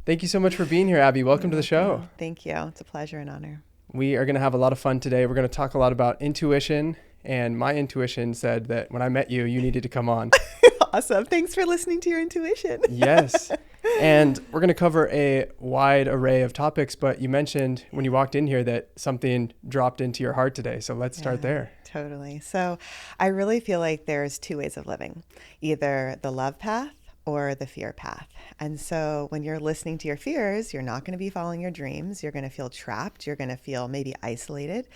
Thank you so much for being here, Abby. Welcome to the show. welcome. Thank you. It's a pleasure and honor. We are going to have a lot of fun today. We're going to talk a lot about intuition. And my intuition said that when I met you, you needed to come on. Awesome. Thanks for listening to your intuition. Yes. And we're going to cover a wide array of topics. But you mentioned when you walked in here that something dropped into your heart today. So let's start there. Totally. So I really feel like there's two ways of living, either the love path or the fear path. And so when you're listening to your fears, you're not going to be following your dreams. You're going to feel trapped. You're going to feel maybe isolated.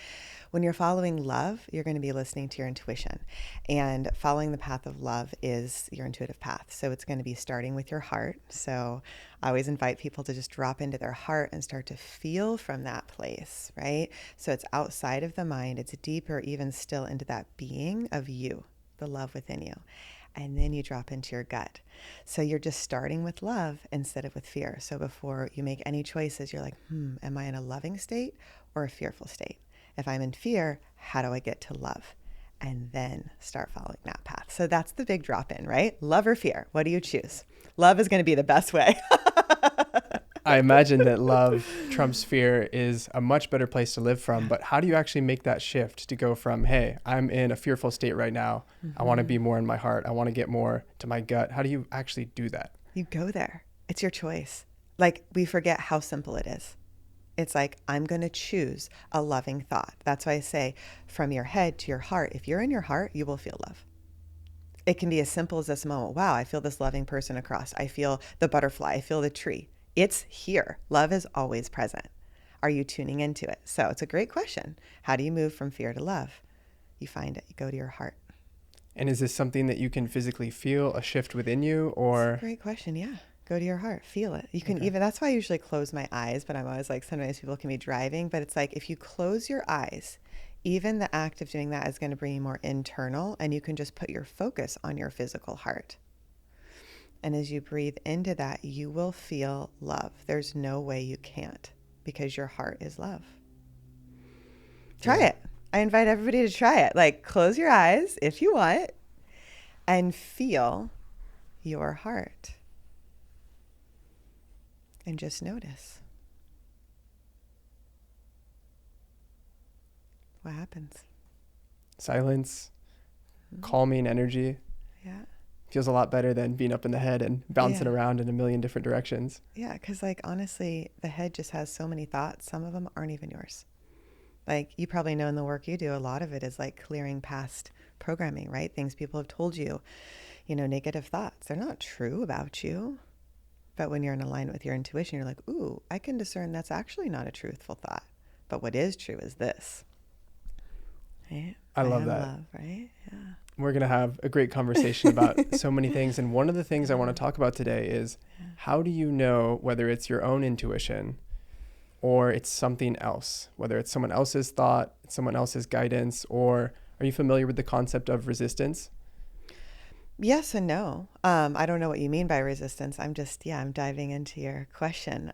When you're following love, you're going to be listening to your intuition. And following the path of love is your intuitive path. So it's going to be starting with your heart. So I always invite people to just drop into their heart and start to feel from that place, right? So it's outside of the mind. It's deeper, even still, into that being of you, the love within you. And then you drop into your gut. So you're just starting with love instead of with fear. So before you make any choices, you're like, am I in a loving state or a fearful state? If I'm in fear, how do I get to love? And then start following that path. So that's the big drop in, right? Love or fear? What do you choose? Love is going to be the best way. I imagine that love trumps fear is a much better place to live from. But how do you actually make that shift to go from, hey, I'm in a fearful state right now. I want to be more in my heart. I want to get more to my gut. How do you actually do that? You go there. It's your choice. Like, we forget how simple it is. It's like, I'm going to choose a loving thought. That's why I say from your head to your heart. If you're in your heart, you will feel love. It can be as simple as this moment. Wow, I feel this loving person across. I feel the butterfly. I feel the tree. It's here. Love is always present. Are you tuning into it? So it's a great question. How do you move from fear to love? You find it. You go to your heart. And is this something that you can physically feel a shift within you, or? That's a great question. Yeah. Go to your heart. Feel it. You can even, that's why I usually close my eyes, but I'm always like, sometimes people can be driving, but it's like, if you close your eyes, even the act of doing that is going to bring you more internal, and you can just put your focus on your physical heart. And as you breathe into that, you will feel love. There's no way you can't, because your heart is love. Try it. I invite everybody to try it. Like, close your eyes if you want and feel your heart. And just notice what happens. Silence, calming energy. Yeah. Feels a lot better than being up in the head and bouncing Yeah. around in a million different directions. Yeah, because like, honestly, the head just has so many thoughts. Some of them aren't even yours. Like, you probably know in the work you do, a lot of it is like clearing past programming, right? Things people have told you, negative thoughts. They're not true about you. But when you're in alignment with your intuition, you're like, ooh, I can discern that's actually not a truthful thought. But what is true is this. Right? I love am that. Love, right? Yeah. We're going to have a great conversation about so many things. And one of the things I want to talk about today is how do you know whether it's your own intuition or it's something else, whether it's someone else's thought, someone else's guidance, or are you familiar with the concept of resistance? Yes and no. I don't know what you mean by resistance. I'm diving into your question.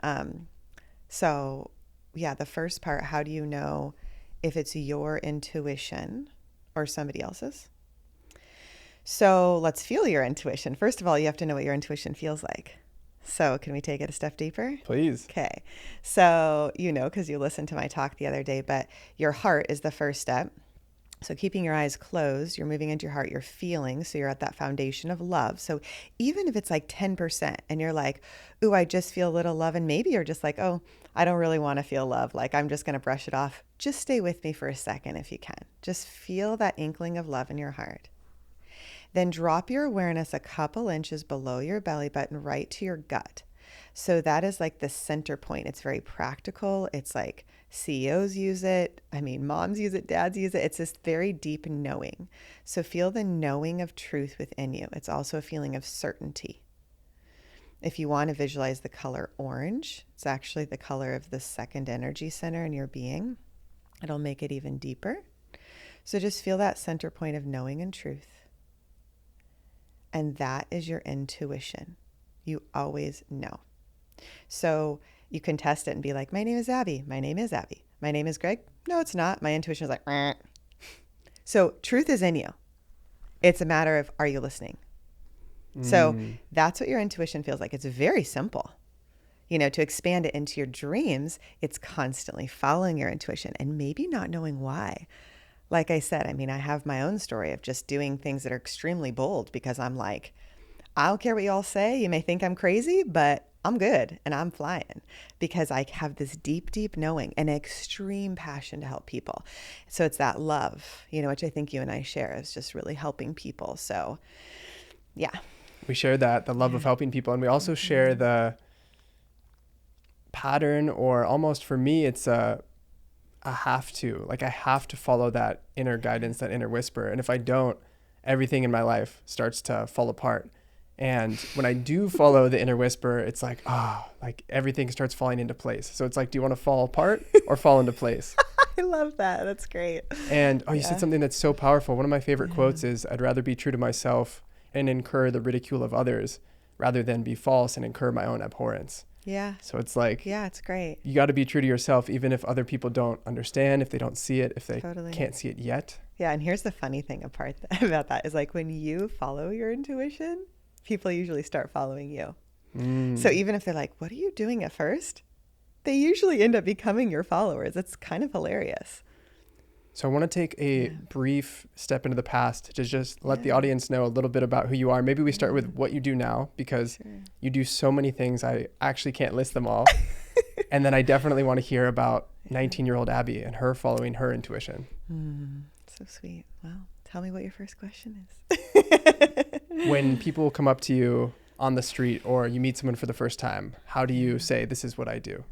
So the first part, how do you know if it's your intuition or somebody else's? So let's feel your intuition. First of all, you have to know what your intuition feels like. So can we take it a step deeper? Please. Okay. So, because you listened to my talk the other day, but your heart is the first step. So keeping your eyes closed, you're moving into your heart, you're feeling, so you're at that foundation of love. So even if it's like 10% and you're like, ooh, I just feel a little love, and maybe you're just like, oh, I don't really want to feel love, like I'm just going to brush it off. Just stay with me for a second if you can. Just feel that inkling of love in your heart. Then drop your awareness a couple inches below your belly button right to your gut. So that is like the center point. It's very practical. It's like CEOs use it. I mean, moms use it, dads use it. It's this very deep knowing. So feel the knowing of truth within you. It's also a feeling of certainty. If you want to visualize the color orange, it's actually the color of the second energy center in your being. It'll make it even deeper. So just feel that center point of knowing and truth. And that is your intuition. You always know. So you can test it and be like, my name is Abby. My name is Abby. My name is Greg. No, it's not. My intuition is like, "Meh." So truth is in you. It's a matter of, are you listening? So that's what your intuition feels like. It's very simple. To expand it into your dreams, it's constantly following your intuition and maybe not knowing why. Like I said, I mean, I have my own story of just doing things that are extremely bold because I'm like, I don't care what you all say. You may think I'm crazy, but I'm good and I'm flying because I have this deep, deep knowing and extreme passion to help people. So it's that love, which I think you and I share, is just really helping people. So yeah. We share that, the love of helping people. And we also share the pattern, or almost for me, it's a have to. Like I have to follow that inner guidance, that inner whisper. And if I don't, everything in my life starts to fall apart. And when I do follow the inner whisper, it's like, like everything starts falling into place. So it's like, do you want to fall apart or fall into place? I love that. That's great. And you said something that's so powerful. One of my favorite quotes is, I'd rather be true to myself and incur the ridicule of others rather than be false and incur my own abhorrence. Yeah. So it's like, it's great. You got to be true to yourself, even if other people don't understand, if they don't see it, if they can't see it yet. Yeah. And here's the funny thing about that is, like, when you follow your intuition, people usually start following you. So even if they're like, what are you doing at first? They usually end up becoming your followers. It's kind of hilarious. So I want to take a brief step into the past to just let the audience know a little bit about who you are. Maybe we start with what you do now, because you do so many things. I actually can't list them all. And then I definitely want to hear about 19-year-old Abby and her following her intuition. So sweet. Well, tell me what your first question is. When people come up to you on the street or you meet someone for the first time, how do you say, this is what I do?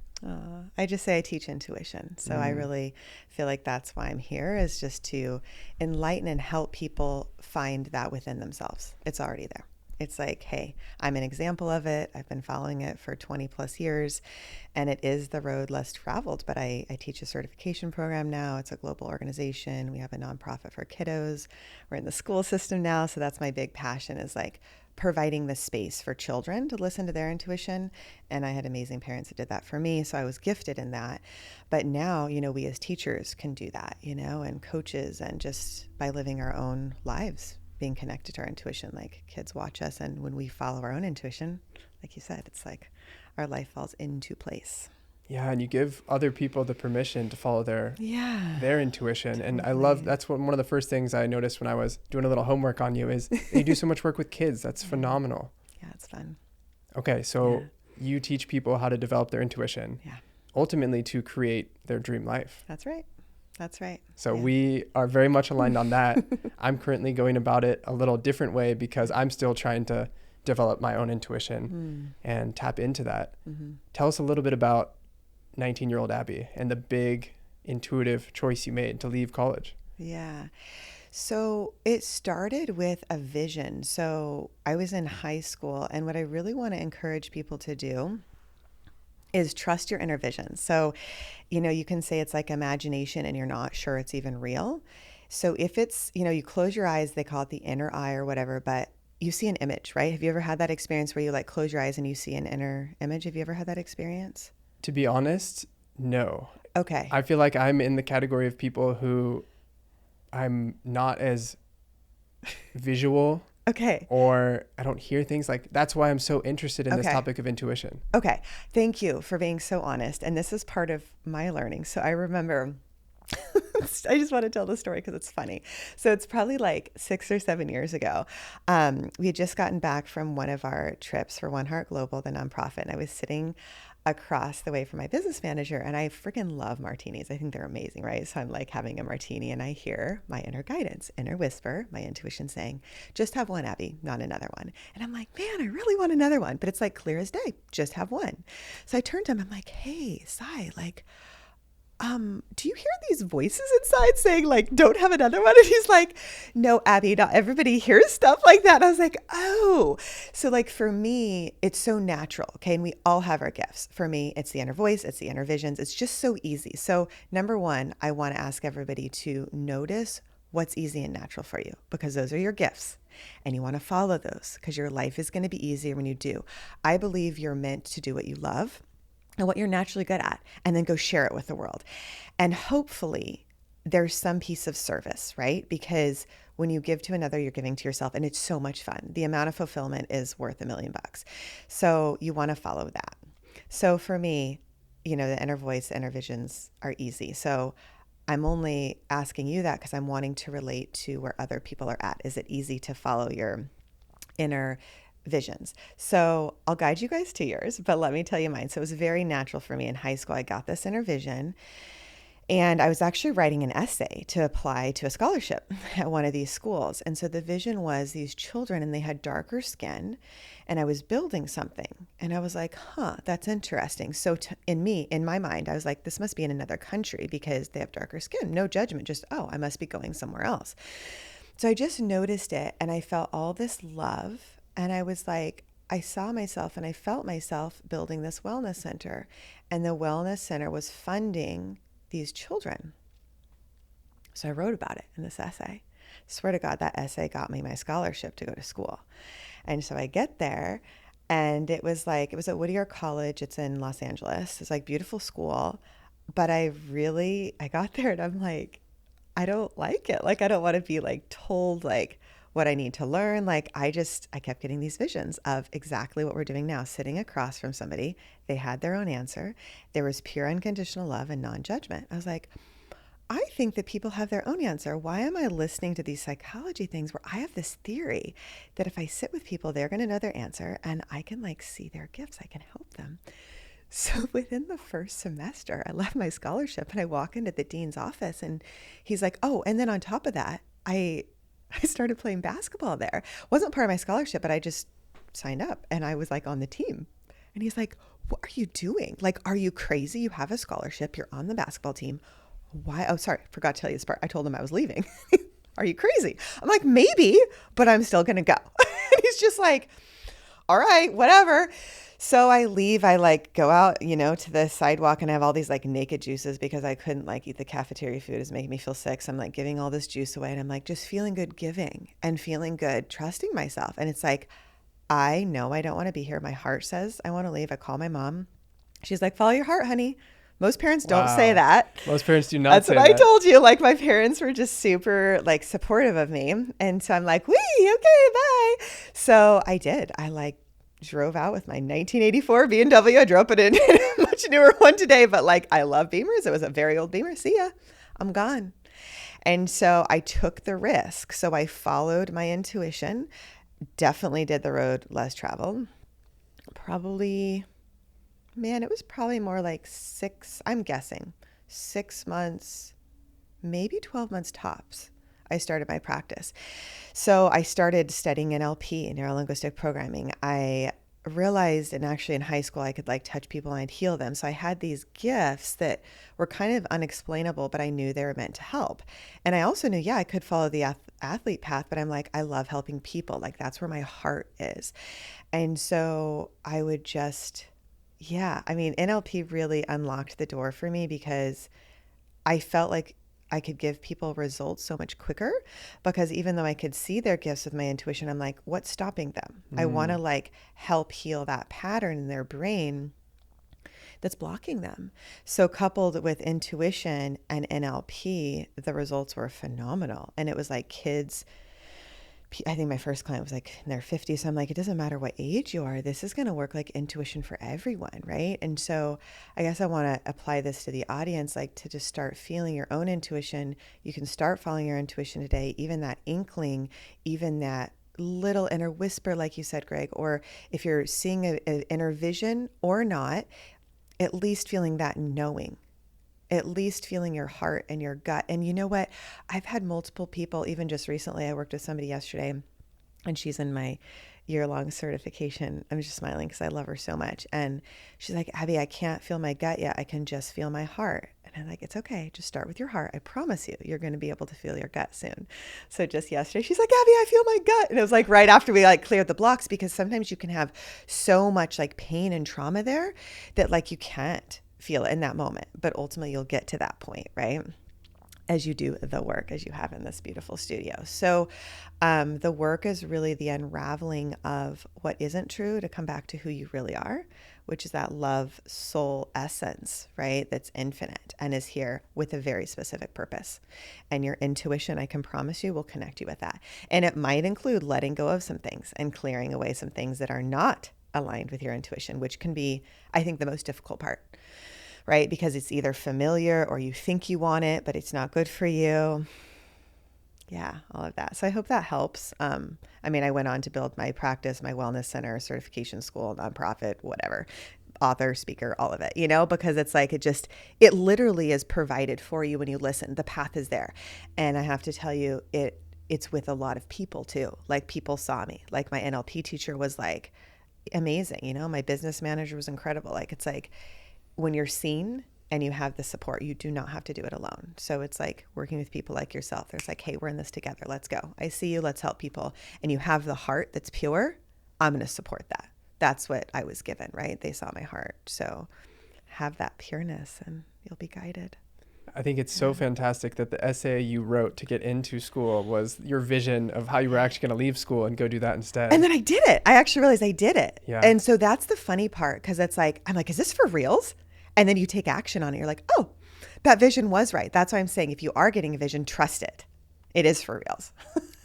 I just say I teach intuition. So I really feel like that's why I'm here, is just to enlighten and help people find that within themselves. It's already there. It's like, hey, I'm an example of it. I've been following it for 20 plus years, and it is the road less traveled. But I teach a certification program now. It's a global organization. We have a nonprofit for kiddos. We're in the school system now. So that's my big passion, is like providing the space for children to listen to their intuition. And I had amazing parents that did that for me. So I was gifted in that. But now, we as teachers can do that, and coaches, and just by living our own lives, being connected to our intuition. Like, kids watch us, and when we follow our own intuition, like you said, it's like our life falls into place. Yeah, and you give other people the permission to follow their intuition. Totally. And I love, that's one of the first things I noticed when I was doing a little homework on you, is you do so much work with kids. That's phenomenal. Yeah, it's fun. Okay, so you teach people how to develop their intuition, ultimately to create their dream life. That's right. That's right. So we are very much aligned on that. I'm currently going about it a little different way, because I'm still trying to develop my own intuition and tap into that. Tell us a little bit about 19-year-old Abby and the big intuitive choice you made to leave college. Yeah. So it started with a vision. So I was in high school, and what I really want to encourage people to do is trust your inner vision. So, you can say it's like imagination and you're not sure it's even real. So if it's, you close your eyes, they call it the inner eye or whatever, but you see an image, right? Have you ever had that experience where you like close your eyes and you see an inner image? Have you ever had that experience? To be honest, no. Okay. I feel like I'm in the category of people who I'm not as visual. Okay. Or I don't hear things. Like, that's why I'm so interested in this topic of intuition. Okay. Thank you for being so honest. And this is part of my learning. So I remember, I just want to tell the story because it's funny. So it's probably like 6 or 7 years ago. We had just gotten back from one of our trips for One Heart Global, the nonprofit. And I was sitting across the way from my business manager, and I freaking love martinis. I think they're amazing, right? So I'm like having a martini, and I hear my inner guidance, inner whisper, my intuition saying, just have one, Abby, not another one. And I'm like, man, I really want another one, but it's like clear as day, just have one. So I turned to him, I'm like, hey, Sai, like, do you hear these voices inside saying like, don't have another one? And he's like, no, Abby, not everybody hears stuff like that. And I was like, oh, so like for me, it's so natural. Okay. And we all have our gifts. For me, it's the inner voice. It's the inner visions. It's just so easy. So number one, I want to ask everybody to notice what's easy and natural for you, because those are your gifts and you want to follow those, because your life is going to be easier when you do. I believe you're meant to do what you love and what you're naturally good at, and then go share it with the world. And hopefully there's some piece of service, right? Because when you give to another, you're giving to yourself, and it's so much fun. The amount of fulfillment is worth $1 million. So you want to follow that. So for me, the inner voice, the inner visions are easy. So I'm only asking you that because I'm wanting to relate to where other people are at. Is it easy to follow your inner visions? So I'll guide you guys to yours, but let me tell you mine. So it was very natural for me in high school. I got this inner vision. And I was actually writing an essay to apply to a scholarship at one of these schools. And so the vision was these children, and they had darker skin, and I was building something. And I was like, that's interesting. So in my mind, I was like, this must be in another country because they have darker skin. No judgment, just, I must be going somewhere else. So I just noticed it, and I felt all this love. And I was like, I saw myself and I felt myself building this wellness center. And the wellness center was funding these children. So I wrote about it in this essay. Swear to God, that essay got me my scholarship to go to school. And so I get there, and it was at Whittier College. It's in Los Angeles. It's like beautiful school. But I got there and I'm like, I don't like it. Like, I don't want to be like told like what I need to learn. Like, I kept getting these visions of exactly what we're doing now, sitting across from somebody. They had their own answer. There was pure unconditional love and non-judgment. I was like, I think that people have their own answer. Why am I listening to these psychology things where I have this theory that if I sit with people, they're going to know their answer and I can like see their gifts. I can help them. So within the first semester, I left my scholarship and I walk into the dean's office, and he's like, and then on top of that, I started playing basketball there. Wasn't part of my scholarship, but I just signed up and I was like on the team. And he's like, what are you doing? Like, are you crazy? You have a scholarship. You're on the basketball team. Why? Oh, sorry. Forgot to tell you this part. I told him I was leaving. Are you crazy? I'm like, maybe, but I'm still going to go. And he's just like, all right, whatever. So I leave. I like go out, to the sidewalk, and I have all these like naked juices because I couldn't like eat the cafeteria food. It's making me feel sick. So I'm like giving all this juice away, and I'm like just feeling good giving and feeling good, trusting myself. And it's like, I know I don't want to be here. My heart says I want to leave. I call my mom. She's like, follow your heart, honey. Most parents don't say that. Most parents do not That's say what that. I told you. Like, my parents were just super like supportive of me. And so I'm like, okay, bye. So I did. I like drove out with my 1984 BMW. I drove it in a much newer one today, but like, I love Beamers. It was a very old Beamer. See ya. I'm gone. And so I took the risk. So I followed my intuition, definitely did the road less traveled. It was probably more like 6 months, maybe 12 months tops. I started my practice. So I started studying NLP, neuro-linguistic programming. I realized, and actually in high school, I could like touch people and I'd heal them. So I had these gifts that were kind of unexplainable, but I knew they were meant to help. And I also knew, I could follow the athlete path, but I'm like, I love helping people. Like, that's where my heart is. And so I would just, NLP really unlocked the door for me because I felt like I could give people results so much quicker, because even though I could see their gifts with my intuition, I'm like, what's stopping them? I want to like help heal that pattern in their brain that's blocking them. So coupled with intuition and NLP, the results were phenomenal. And it was like kids, I think my first client was like in their 50s. So I'm like, it doesn't matter what age you are. This is going to work like intuition for everyone, right? And so I guess I want to apply this to the audience, like to just start feeling your own intuition. You can start following your intuition today, even that inkling, even that little inner whisper, like you said, Greg, or if you're seeing an inner vision or not, at least feeling that knowing. At least feeling your heart and your gut. And you know what? I've had multiple people, even just recently, I worked with somebody yesterday, and she's in my year-long certification. I'm just smiling because I love her so much. And she's like, Abby, I can't feel my gut yet. I can just feel my heart. And I'm like, it's okay. Just start with your heart. I promise you're going to be able to feel your gut soon. So just yesterday, she's like, Abby, I feel my gut. And it was like right after we like cleared the blocks, because sometimes you can have so much like pain and trauma there that like you can't feel it in that moment, but ultimately you'll get to that point, right? As you do the work, as you have in this beautiful studio. So the work is really the unraveling of what isn't true to come back to who you really are, which is that love soul essence, right? That's infinite and is here with a very specific purpose. And your intuition, I can promise you, will connect you with that. And it might include letting go of some things and clearing away some things that are not aligned with your intuition, which can be, I think, the most difficult part, right? Because it's either familiar or you think you want it, but it's not good for you. Yeah, all of that. So I hope that helps. I mean, I went on to build my practice, my wellness center, certification school, nonprofit, whatever, author, speaker, all of it, because it's like it literally is provided for you when you listen. The path is there. And I have to tell you, it's with a lot of people too. Like, people saw me. Like, my NLP teacher was like amazing. My business manager was incredible. Like, it's like when you're seen and you have the support, you do not have to do it alone. So it's like working with people like yourself. There's like, hey, we're in this together. Let's go. I see you. Let's help people. And you have the heart that's pure. I'm going to support that. That's what I was given, right? They saw my heart. So have that pureness and you'll be guided. I think it's so fantastic that the essay you wrote to get into school was your vision of how you were actually going to leave school and go do that instead. And then I did it. I actually realized I did it. Yeah. And so that's the funny part, because it's like, I'm like, is this for reals? And then you take action on it. You're like, oh, that vision was right. That's why I'm saying, if you are getting a vision, trust it. It is for reals.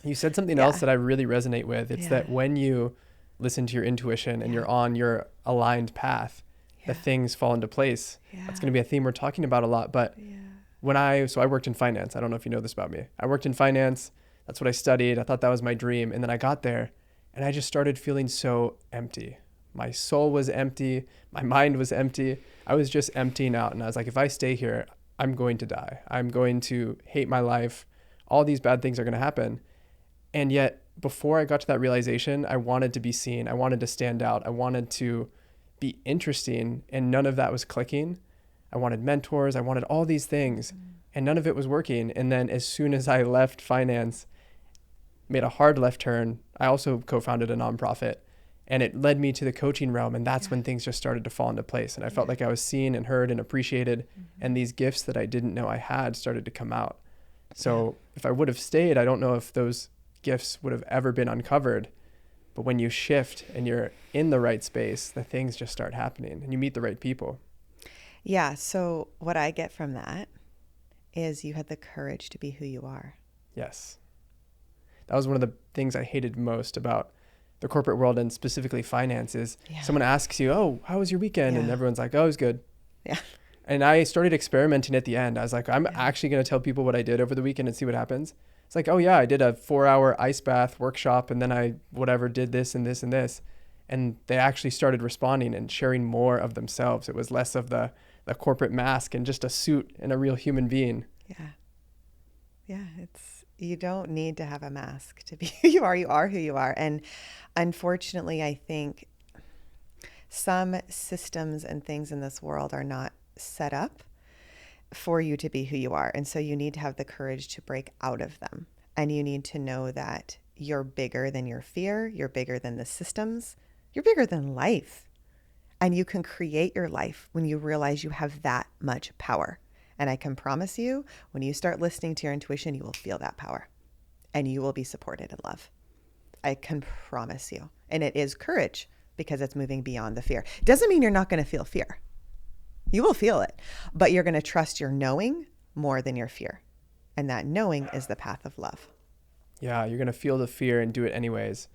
You said something else that I really resonate with. It's that when you listen to your intuition and you're on your aligned path, the things fall into place. That's going to be a theme we're talking about a lot. But I worked in finance. I don't know if you know this about me. I worked in finance. That's what I studied. I thought that was my dream. And then I got there and I just started feeling so empty. My soul was empty. My mind was empty. I was just emptying out. And I was like, if I stay here, I'm going to die. I'm going to hate my life. All these bad things are going to happen. And yet, before I got to that realization, I wanted to be seen. I wanted to stand out. I wanted to be interesting. And none of that was clicking. I wanted mentors. I wanted all these things. And none of it was working. And then as soon as I left finance, made a hard left turn, I also co-founded a nonprofit. And it led me to the coaching realm. And that's when things just started to fall into place. And I felt like I was seen and heard and appreciated. And these gifts that I didn't know I had started to come out. So if I would have stayed, I don't know if those gifts would have ever been uncovered. But when you shift and you're in the right space, the things just start happening and you meet the right people. Yeah. So what I get from that is you had the courage to be who you are. Yes. That was one of the things I hated most about the corporate world, and specifically finance, is someone asks you, oh, how was your weekend? And everyone's like, oh, it was good. Yeah. And I started experimenting at the end. I was like, I'm actually going to tell people what I did over the weekend and see what happens. It's like, oh yeah, I did a 4-hour ice bath workshop, and then I did this and this and this. And they actually started responding and sharing more of themselves. It was less of the corporate mask and just a suit and a real human being. Yeah. Yeah. You don't need to have a mask to be who you are. You are who you are. And unfortunately, I think some systems and things in this world are not set up for you to be who you are. And so you need to have the courage to break out of them. And you need to know that you're bigger than your fear. You're bigger than the systems. You're bigger than life. And you can create your life when you realize you have that much power. And I can promise you, when you start listening to your intuition, you will feel that power and you will be supported in love. I can promise you. And it is courage, because it's moving beyond the fear. It doesn't mean you're not going to feel fear. You will feel it, but you're going to trust your knowing more than your fear. And that knowing is the path of love. Yeah, you're going to feel the fear and do it anyways.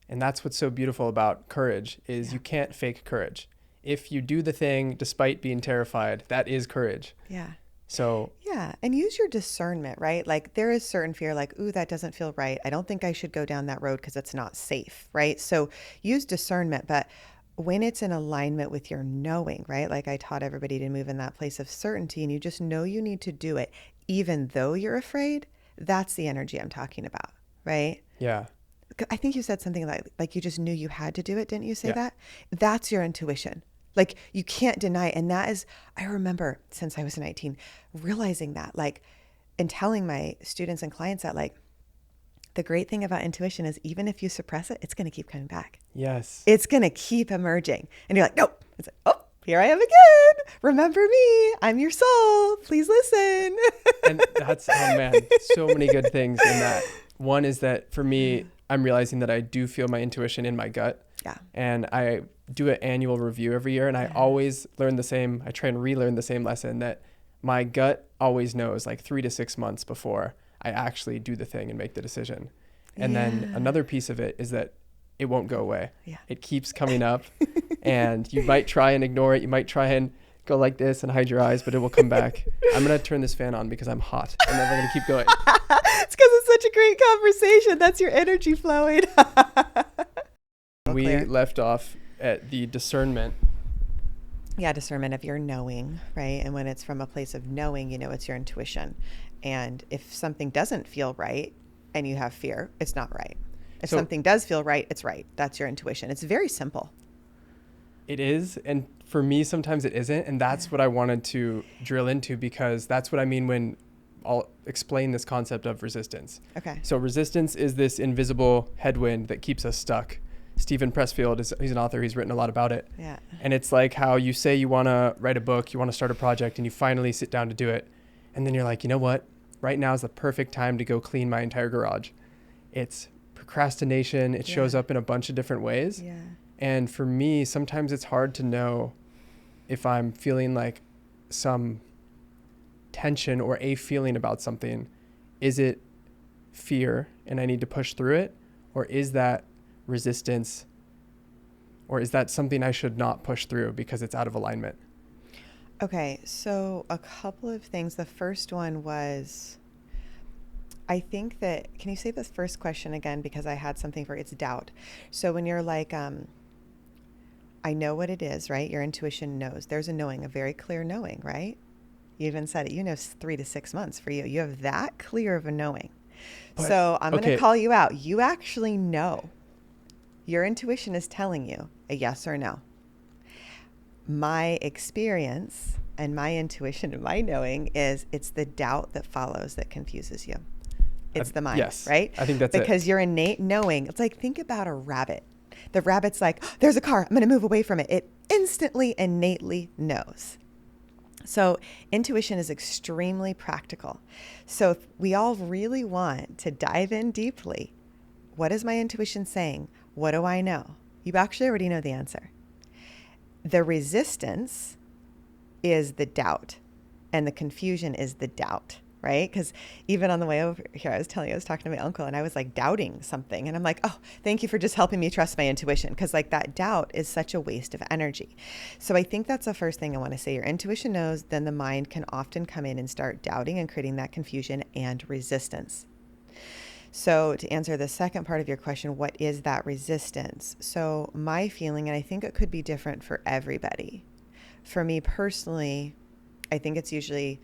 And that's what's so beautiful about courage, is you can't fake courage. If you do the thing despite being terrified, that is courage. Yeah. So yeah, and use your discernment, right? Like, there is certain fear, like, ooh, that doesn't feel right. I don't think I should go down that road because it's not safe, right? So use discernment, but when it's in alignment with your knowing, right? Like, I taught everybody to move in that place of certainty, and you just know you need to do it, even though you're afraid. That's the energy I'm talking about, right? Yeah. I think you said something like you just knew you had to do it. Didn't you say that? That's your intuition. Like, you can't deny it. And that is, I remember since I was 19, realizing that, like, and telling my students and clients that, like, the great thing about intuition is even if you suppress it, it's going to keep coming back. Yes. It's going to keep emerging. And you're like, nope. It's like, oh, here I am again. Remember me. I'm your soul. Please listen. And that's, oh man, so many good things in that. One is that for me, I'm realizing that I do feel my intuition in my gut. Yeah. And I do an annual review every year, and I always learn I try and relearn the same lesson, that my gut always knows, like 3 to 6 months before I actually do the thing and make the decision. And then another piece of it is that it won't go away. Yeah. It keeps coming up and you might try and ignore it. You might try and go like this and hide your eyes, but it will come back. I'm going to turn this fan on because I'm hot. I'm never going to keep going. It's because it's such a great conversation. That's your energy flowing. We left off at the discernment. Yeah, discernment of your knowing, right? And when it's from a place of knowing, you know, it's your intuition. And if something doesn't feel right and you have fear, it's not right. If something does feel right, it's right. That's your intuition. It's very simple. It is. And for me, sometimes it isn't. And that's what I wanted to drill into, because that's what I mean when I'll explain this concept of resistance. Okay. So resistance is this invisible headwind that keeps us stuck. Stephen Pressfield, he's an author. He's written a lot about it. Yeah. And it's like how you say you want to write a book, you want to start a project, and you finally sit down to do it. And then you're like, you know what? Right now is the perfect time to go clean my entire garage. It's procrastination. It shows up in a bunch of different ways. Yeah. And for me, sometimes it's hard to know if I'm feeling like some tension or a feeling about something. Is it fear and I need to push through it? Or is that resistance? Or is that something I should not push through because it's out of alignment? Okay, so a couple of things. The first one was, I think that, can you say this first question again? Because I had something for it's doubt. So when you're like, I know what it is, right? Your intuition knows. There's a knowing, a very clear knowing, right? You even said it, you know, 3 to 6 months for you. You have that clear of a knowing. But, so I'm going to call you out. You actually know. Your intuition is telling you a yes or no. My experience and my intuition and my knowing is it's the doubt that follows that confuses you. It's the mind, yes, right? I think that's because your innate knowing. It's like, think about a rabbit. The rabbit's like, oh, there's a car. I'm going to move away from it. It instantly, innately knows. So intuition is extremely practical. So if we all really want to dive in deeply, what is my intuition saying? What do I know? You actually already know the answer. The resistance is the doubt, and the confusion is the doubt, right? Because even on the way over here, I was talking to my uncle, and I was like doubting something. And I'm like, oh, thank you for just helping me trust my intuition. Because like that doubt is such a waste of energy. So I think that's the first thing I want to say. Your intuition knows, then the mind can often come in and start doubting and creating that confusion and resistance. So to answer the second part of your question, what is that resistance? So my feeling, and I think it could be different for everybody. For me personally, I think it's usually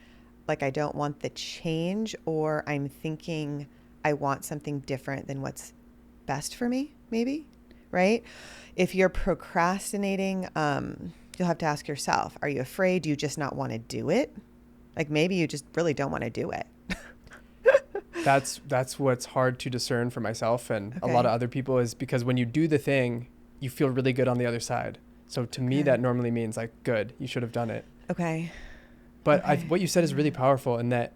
like I don't want the change, or I'm thinking I want something different than what's best for me, maybe, right? If you're procrastinating, you'll have to ask yourself, are you afraid? Do you just not want to do it? Like maybe you just really don't want to do it. That's what's hard to discern for myself and a lot of other people, is because when you do the thing, you feel really good on the other side. So to me, that normally means like, good, you should have done it. Okay. But what you said is really powerful, in that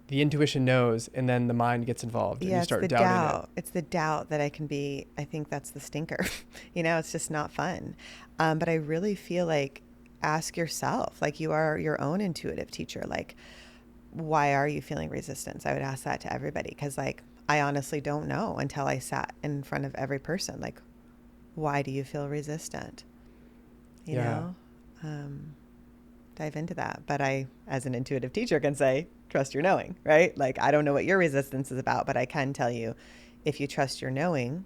the intuition knows and then the mind gets involved and you start doubting it. It's the doubt that I think that's the stinker. It's just not fun. But I really feel like, ask yourself, like you are your own intuitive teacher, like, why are you feeling resistance? I would ask that to everybody, because like I honestly don't know until I sat in front of every person. Like, why do you feel resistant? You know, dive into that. But I, as an intuitive teacher, can say, trust your knowing, right? Like, I don't know what your resistance is about, but I can tell you, if you trust your knowing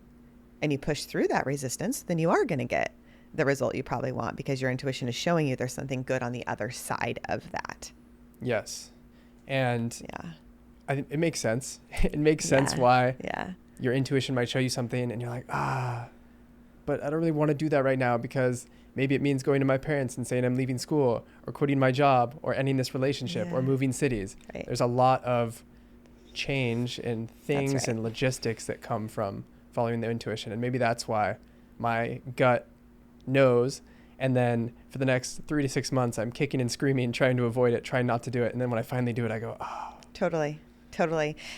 and you push through that resistance, then you are going to get the result you probably want, because your intuition is showing you there's something good on the other side of that. Yes. And I think it makes sense. It makes sense why your intuition might show you something and you're like, but I don't really want to do that right now, because maybe it means going to my parents and saying I'm leaving school, or quitting my job, or ending this relationship, or moving cities. Right. There's a lot of change and things and logistics that come from following the intuition. And maybe that's why my gut knows. And then for the next 3 to 6 months, I'm kicking and screaming, trying to avoid it, trying not to do it. And then when I finally do it, I go, oh. Totally.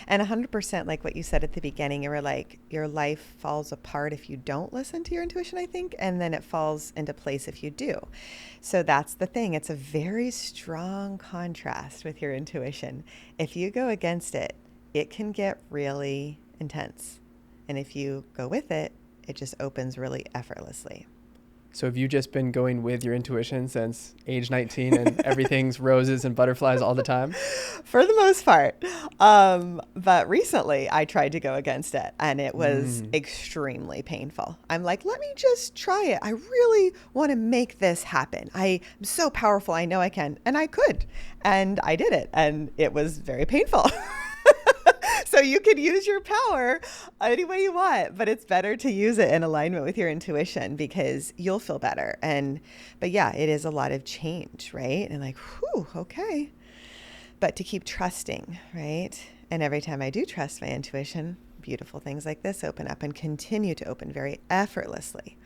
And 100%, like what you said at the beginning, you were like, your life falls apart if you don't listen to your intuition, I think. And then it falls into place if you do. So that's the thing. It's a very strong contrast with your intuition. If you go against it, it can get really intense. And if you go with it, It just opens really effortlessly. So have you just been going with your intuition since age 19 and everything's roses and butterflies all the time? For the most part. But recently I tried to go against it and it was extremely painful. I'm like, let me just try it. I really want to make this happen. I'm so powerful. I know I can. And I could. And I did it. And it was very painful. So you can use your power any way you want, but it's better to use it in alignment with your intuition because you'll feel better. But yeah, it is a lot of change, right? And like, whew, okay. But to keep trusting, right? And every time I do trust my intuition, beautiful things like this open up and continue to open very effortlessly.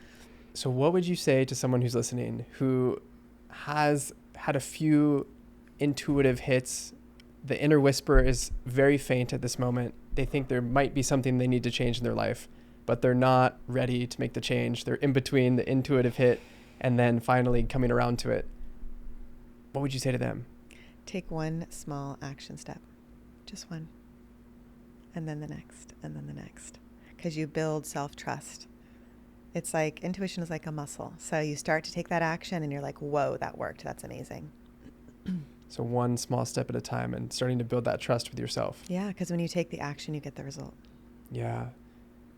So what would you say to someone who's listening who has had a few intuitive hits? The inner whisper is very faint at this moment. They think there might be something they need to change in their life, but they're not ready to make the change. They're in between the intuitive hit and then finally coming around to it. What would you say to them? Take one small action step, just one, and then the next, and then the next, because you build self-trust. It's like intuition is like a muscle. So you start to take that action and you're like, whoa, that worked. That's amazing. So one small step at a time and starting to build that trust with yourself. Yeah, because when you take the action, you get the result. Yeah.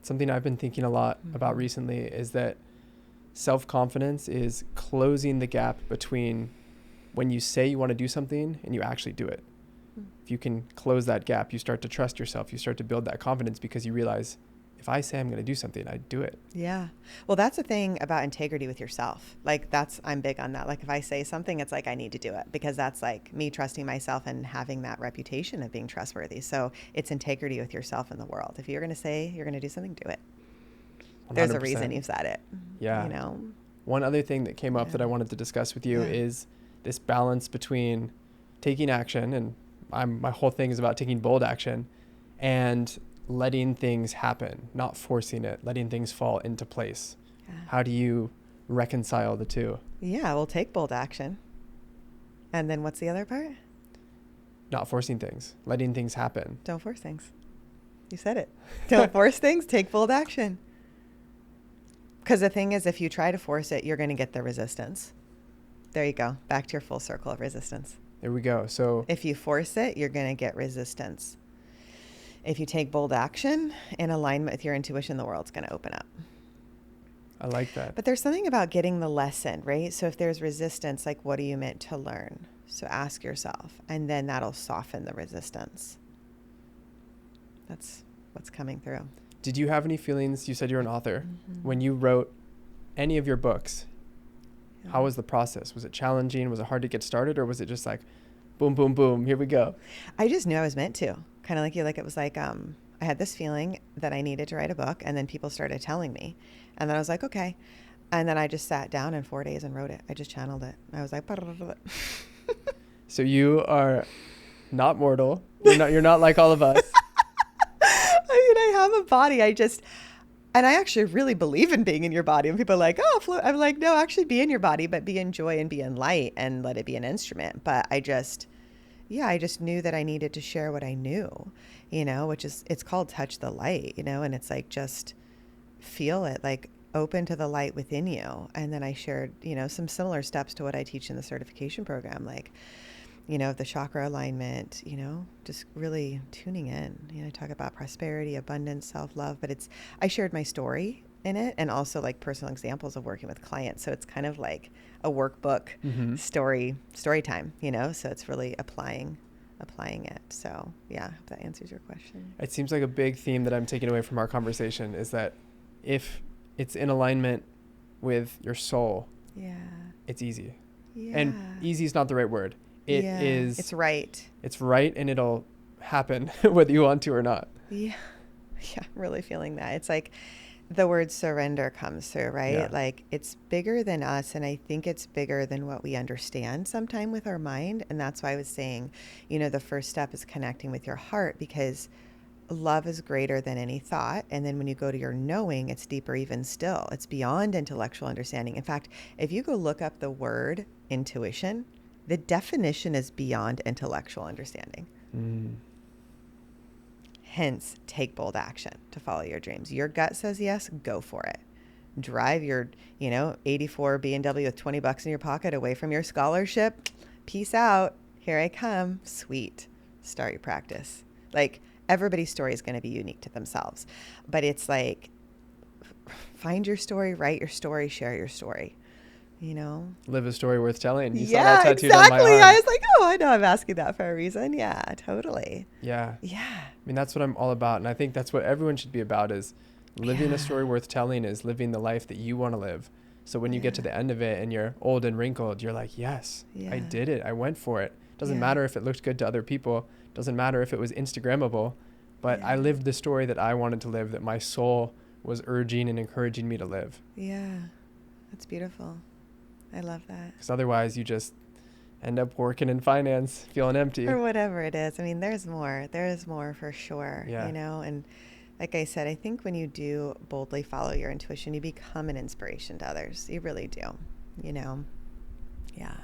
Something I've been thinking a lot about recently is that self-confidence is closing the gap between when you say you want to do something and you actually do it. If you can close that gap, you start to trust yourself. You start to build that confidence because you realize if I say I'm going to do something, I do it. Yeah. Well, that's the thing about integrity with yourself. Like I'm big on that. Like if I say something, it's like I need to do it because that's like me trusting myself and having that reputation of being trustworthy. So it's integrity with yourself in the world. If you're going to say you're going to do something, do it. 100%. There's a reason you've said it. Yeah. You know? One other thing that came up that I wanted to discuss with you is this balance between taking action, and my whole thing is about taking bold action, and letting things happen, not forcing it, letting things fall into place. Yeah. How do you reconcile the two? Yeah, we'll take bold action. And then what's the other part? Not forcing things, letting things happen. Don't force things. You said it. Don't force things, take bold action. Because the thing is, if you try to force it, you're going to get the resistance. There you go. Back to your full circle of resistance. There we go. So if you force it, you're going to get resistance. If you take bold action in alignment with your intuition, the world's going to open up. I like that. But there's something about getting the lesson, right? So if there's resistance, like what are you meant to learn? So ask yourself, and then that'll soften the resistance. That's what's coming through. Did you have any feelings? You said you're an author. When you wrote any of your books, how was the process? Was it challenging? Was it hard to get started? Or was it just like, boom, boom, boom, here we go? I just knew I was meant to. Kind of like you, like it was like I had this feeling that I needed to write a book, and then people started telling me, and then I was like, okay, and then I just sat down in 4 days and wrote it. I just channeled it. I was like, so you are not mortal. You're not like all of us. I mean, I have a body. And I actually really believe in being in your body. And people are like, oh, float. I'm like, no, actually be in your body, but be in joy and be in light and let it be an instrument. But I just knew that I needed to share what I knew, which is, it's called touch the light, and it's like, just feel it, like open to the light within you. And then I shared, some similar steps to what I teach in the certification program, like, the chakra alignment, just really tuning in. I talk about prosperity, abundance, self-love, but I shared my story in it and also like personal examples of working with clients. So it's kind of like a workbook story time, so it's really applying it. So yeah, if that answers your question. It seems like a big theme that I'm taking away from our conversation is that if it's in alignment with your soul, it's easy. Yeah. And easy is not the right word. It's right. It's right, and it'll happen whether you want to or not. Yeah. Yeah, really feeling that. It's like the word surrender comes through, right? Yeah. Like it's bigger than us, and I think it's bigger than what we understand sometime with our mind. And that's why I was saying, the first step is connecting with your heart, because love is greater than any thought. And then when you go to your knowing, it's deeper even still. It's beyond intellectual understanding. In fact, if you go look up the word intuition, the definition is beyond intellectual understanding. Hence, take bold action to follow your dreams. Your gut says yes, go for it. Drive your, 84 BMW with $20 in your pocket away from your scholarship. Peace out. Here I come. Sweet. Start your practice. Like, everybody's story is going to be unique to themselves. But it's like, find your story, write your story, share your story. Live a story worth telling. You saw Yeah, that tattooed exactly. on my arm. I was like, oh, I know I'm asking that for a reason. Yeah, totally. Yeah. Yeah. I mean, that's what I'm all about. And I think that's what everyone should be about, is living a story worth telling, is living the life that you want to live. So when you get to the end of it and you're old and wrinkled, you're like, yes, I did it. I went for it. Doesn't matter if it looked good to other people. Doesn't matter if it was Instagrammable. But I lived the story that I wanted to live, that my soul was urging and encouraging me to live. Yeah. That's beautiful. I love that. Because otherwise you just end up working in finance, feeling empty. Or whatever it is. I mean, there's more. There is more for sure. Yeah. And like I said, I think when you do boldly follow your intuition, you become an inspiration to others. You really do. Yeah.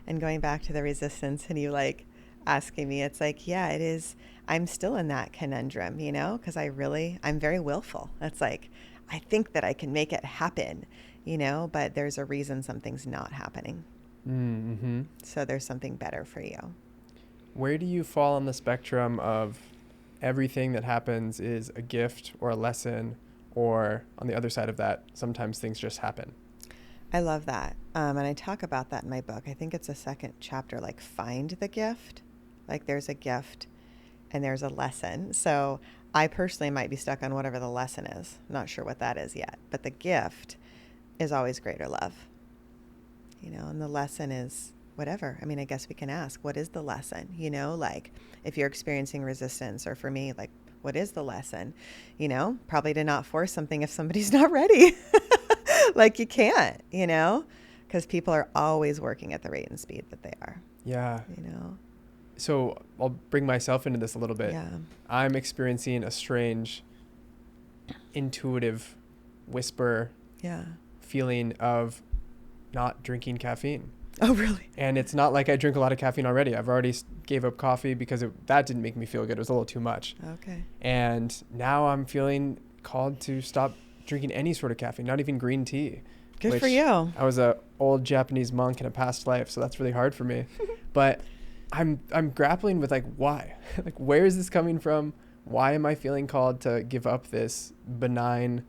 And going back to the resistance and you like asking me, it's like, yeah, it is. I'm still in that conundrum, because I'm very willful. It's like, I think that I can make it happen, but there's a reason something's not happening. Mm-hmm. So there's something better for you. Where do you fall on the spectrum of everything that happens is a gift or a lesson, or on the other side of that, sometimes things just happen? I love that. And I talk about that in my book. I think it's the second chapter, like find the gift. Like there's a gift and there's a lesson. So I personally might be stuck on whatever the lesson is. Not sure what that is yet. But the gift is always greater love. And the lesson is whatever. I mean, I guess we can ask, what is the lesson? Like if you're experiencing resistance, or for me, like, what is the lesson? Probably to not force something if somebody's not ready. Like you can't, because people are always working at the rate and speed that they are. Yeah. So I'll bring myself into this a little bit. Yeah. I'm experiencing a strange intuitive whisper feeling of not drinking caffeine. Oh, really? And it's not like I drink a lot of caffeine already. I've already gave up coffee because that didn't make me feel good. It was a little too much. Okay. And now I'm feeling called to stop drinking any sort of caffeine, not even green tea. Good for you. I was a old Japanese monk in a past life, so that's really hard for me. But I'm grappling with like, why? Like, where is this coming from? Why am I feeling called to give up this benign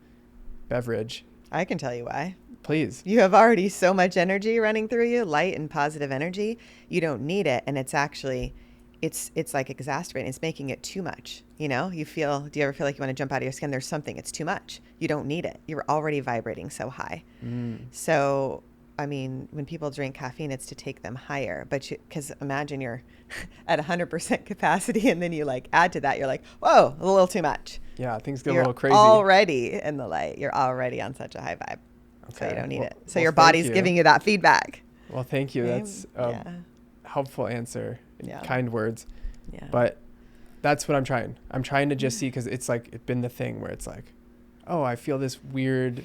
beverage? I can tell you why. Please. You have already so much energy running through you, light and positive energy. You don't need it. And it's actually, it's like exacerbating. It's making it too much. Do you ever feel like you want to jump out of your skin? There's something, it's too much. You don't need it. You're already vibrating so high. So, I mean, when people drink caffeine, it's to take them higher. But because imagine you're at 100% capacity and then you like add to that, you're like, whoa, a little too much. Yeah, things get a little crazy. You're already in the light. You're already on such a high vibe. Okay. So you don't need it. So your body's giving you that feedback. Well, thank you. Right? That's a helpful answer. Kind words. Yeah. But that's what I'm trying. I'm trying to just see, because it's like, it's been the thing where it's like, oh, I feel this weird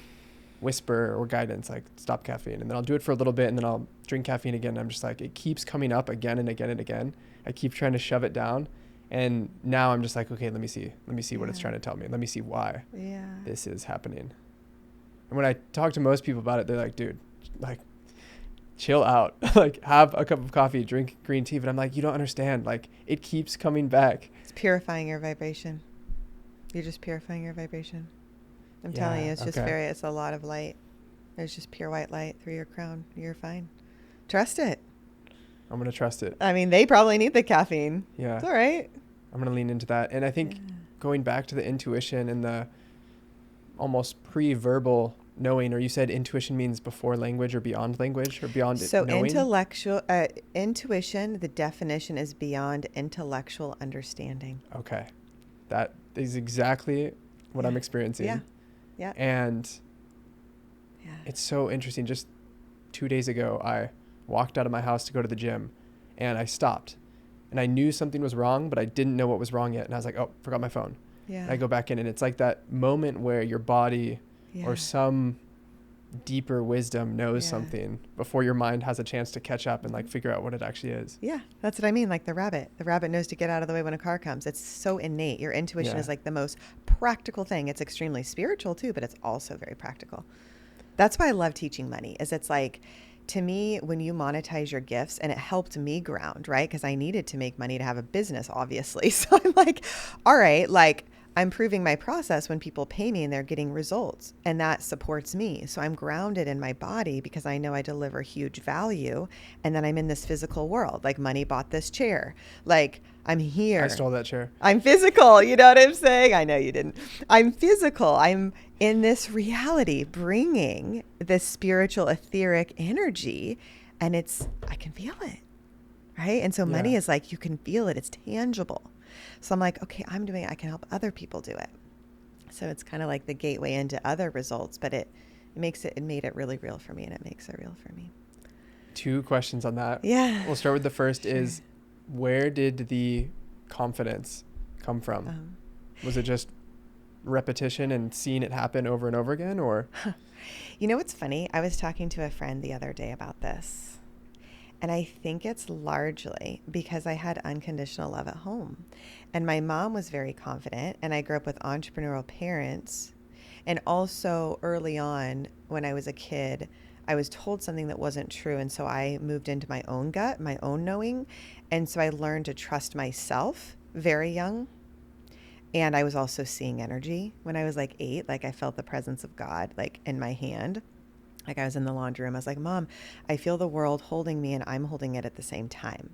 whisper or guidance, like stop caffeine. And then I'll do it for a little bit and then I'll drink caffeine again. And I'm just like, it keeps coming up again and again and again. I keep trying to shove it down. And now I'm just like, okay, let me see what it's trying to tell me. Let me see why this is happening. And when I talk to most people about it, they're like, dude, like, chill out. Like, have a cup of coffee, drink green tea. But I'm like, you don't understand. Like, it keeps coming back. It's purifying your vibration. You're just purifying your vibration. I'm telling you, it's just it's a lot of light. There's just pure white light through your crown. You're fine. Trust it. I'm going to trust it. I mean, they probably need the caffeine. Yeah. It's all right. I'm going to lean into that. And I think going back to the intuition and the almost pre-verbal knowing, or you said intuition means before language or beyond language or beyond knowing? So intuition, the definition is beyond intellectual understanding. Okay. That is exactly what I'm experiencing. Yeah. Yeah. And it's so interesting. Just 2 days ago, I walked out of my house to go to the gym and I stopped and I knew something was wrong, but I didn't know what was wrong yet. And I was like, oh, forgot my phone. Yeah. And I go back in and it's like that moment where your body or some deeper wisdom knows Yeah. something before your mind has a chance to catch up and like figure out what it actually is. Yeah, that's what I mean. Like the rabbit. The rabbit knows to get out of the way when a car comes. It's so innate. Your intuition Yeah. is like the most practical thing. It's extremely spiritual too, but it's also very practical. That's why I love teaching money, is it's like, to me, when you monetize your gifts, and it helped me ground, right? Because I needed to make money to have a business, obviously. So I'm like, all right, like I'm proving my process when people pay me and they're getting results, and that supports me. So I'm grounded in my body because I know I deliver huge value, and then I'm in this physical world. Like money bought this chair. Like I'm here. I stole that chair. I'm physical. You know what I'm saying? I know you didn't. I'm physical. I'm in this reality bringing this spiritual etheric energy, and I can feel it. Right. And so money Yeah. is like, you can feel it. It's tangible. So I'm like, okay, I'm doing it. I can help other people do it. So it's kind of like the gateway into other results, but it made it really real for me, and it makes it real for me. 2 questions on that. Yeah. We'll start with the first Sure. is, where did the confidence come from? Was it just repetition and seeing it happen over and over again, or? You know what's funny? I was talking to a friend the other day about this, and I think it's largely because I had unconditional love at home. And my mom was very confident, and I grew up with entrepreneurial parents. And also early on, when I was a kid, I was told something that wasn't true. And so I moved into my own gut, my own knowing. And so I learned to trust myself very young. And I was also seeing energy when I was like 8. Like I felt the presence of God like in my hand. Like I was in the laundry room. I was like, Mom, I feel the world holding me and I'm holding it at the same time.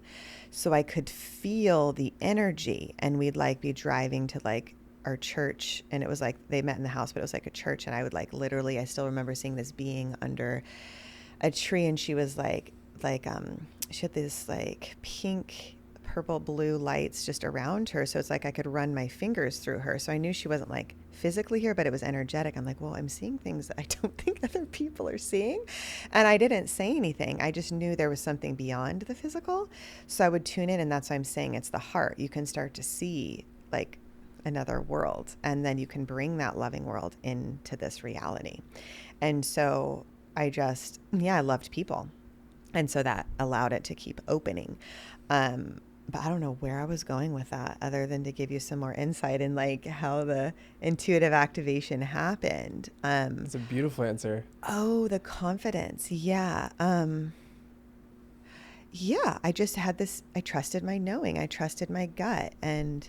So I could feel the energy, and we'd like be driving to like our church, and it was like they met in the house, but it was like a church. And I would like literally, I still remember seeing this being under a tree, and she was she had this like pink, purple, blue lights just around her. So it's like I could run my fingers through her. So I knew she wasn't like physically here, but it was energetic. I'm like, well, I'm seeing things that I don't think other people are seeing. And I didn't say anything. I just knew there was something beyond the physical. So I would tune in, and that's why I'm saying it's the heart. You can start to see like another world, and then you can bring that loving world into this reality. And so I loved people. And so that allowed it to keep opening. But I don't know where I was going with that, other than to give you some more insight in like how the intuitive activation happened. It's a beautiful answer. Oh, the confidence. Yeah. I just had this, I trusted my knowing. I trusted my gut. And